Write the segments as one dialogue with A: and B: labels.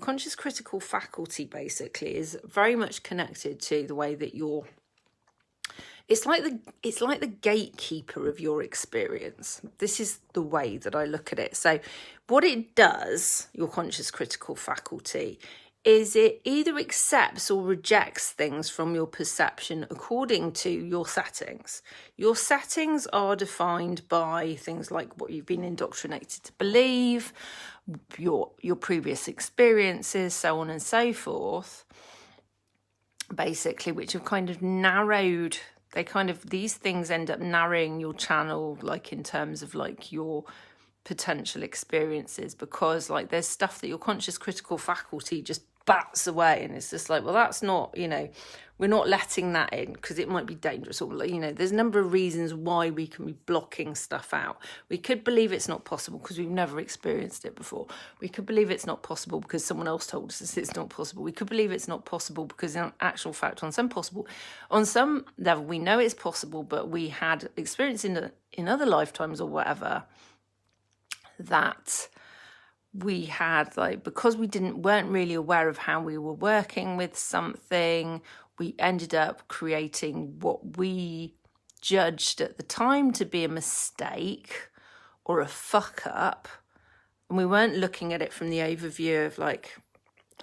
A: conscious critical faculty basically is very much connected to the way that you're, it's like the gatekeeper of your experience. This is the way that I look at it. So what it does, your conscious critical faculty, is it either accepts or rejects things from your perception according to your settings. Your settings are defined by things like what you've been indoctrinated to believe, your previous experiences, so on and so forth, basically, which have kind of narrowed, these things end up narrowing your channel, like in terms of like your potential experiences, because like there's stuff that your conscious critical faculty just bats away, and it's just like, well, that's not, we're not letting that in because it might be dangerous, or there's a number of reasons why we can be blocking stuff out. We could believe it's not possible because we've never experienced it before. We could believe it's not possible because someone else told us it's not possible. We could believe it's not possible because in actual fact on some level we know it's possible, but we had experience in other lifetimes or whatever that we had, like, because we weren't really aware of how we were working with something, we ended up creating what we judged at the time to be a mistake or a fuck up, and we weren't looking at it from the overview of like,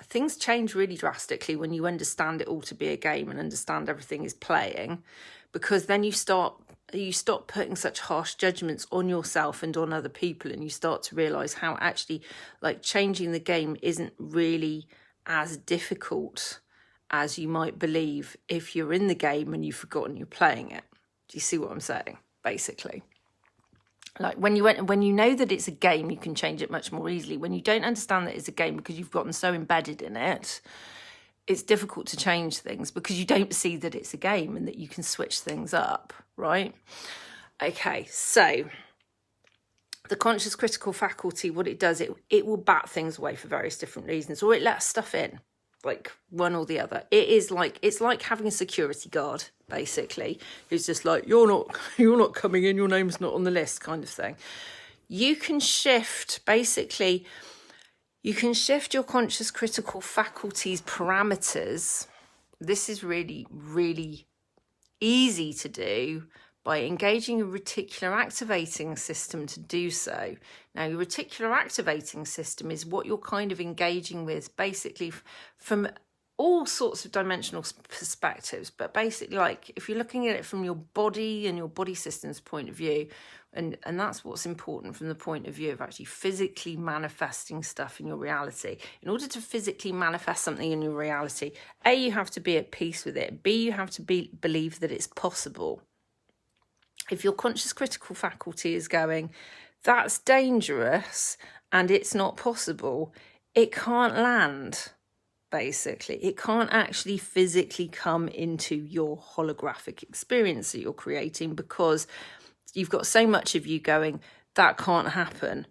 A: things change really drastically when you understand it all to be a game and understand everything is playing, because then you stop putting such harsh judgments on yourself and on other people, and you start to realize how actually like changing the game isn't really as difficult as you might believe if you're in the game and you've forgotten you're playing it. Do you see what I'm saying? Basically, like when you know that it's a game, you can change it much more easily. When you don't understand that it's a game because you've gotten so embedded in it, it's difficult to change things because you don't see that it's a game and that you can switch things up, right? Okay, so the conscious critical faculty, what it does, it will bat things away for various different reasons, or it lets stuff in, like one or the other. It's like having a security guard, basically, who's just like, you're not coming in, your name's not on the list, kind of thing. You can shift, basically, you can shift your conscious critical faculties parameters. This is really, really easy to do by engaging a reticular activating system to do so. Now, your reticular activating system is what you're kind of engaging with basically from all sorts of dimensional perspectives, but basically, like, if you're looking at it from your body and your body system's point of view, and that's what's important from the point of view of actually physically manifesting stuff in your reality. In order to physically manifest something in your reality, A, you have to be at peace with it. B, you have to believe that it's possible. If your conscious critical faculty is going, that's dangerous and it's not possible, it can't land. Basically, it can't actually physically come into your holographic experience that you're creating, because you've got so much of you going, that can't happen.